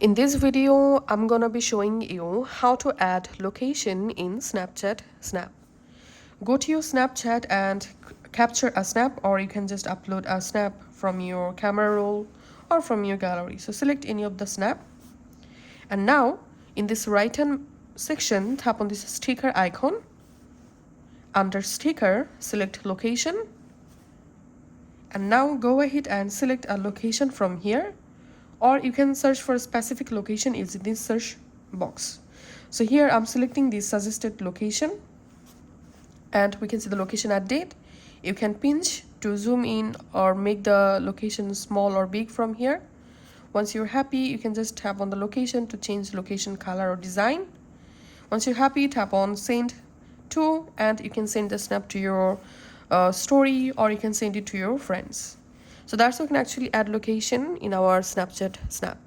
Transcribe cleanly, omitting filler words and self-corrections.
In this video, I'm gonna be showing you how to add location in Snapchat Snap. Go to your Snapchat and capture a snap, or you can just upload a snap from your camera roll or from your gallery. So select any of the snap. And now in this right hand section, tap on this sticker icon. Under sticker, select location. And now go ahead and select a location from here, or you can search for a specific location using this search box. So here I'm selecting the suggested location, and we can see the location at date. You can pinch to zoom in or make the location small or big from here. Once you're happy, you can just tap on the location to change location color or design. Once you're happy, tap on send to, and you can send the snap to your story, or you can send it to your friends. So that's how you can actually add location in our Snapchat Snap.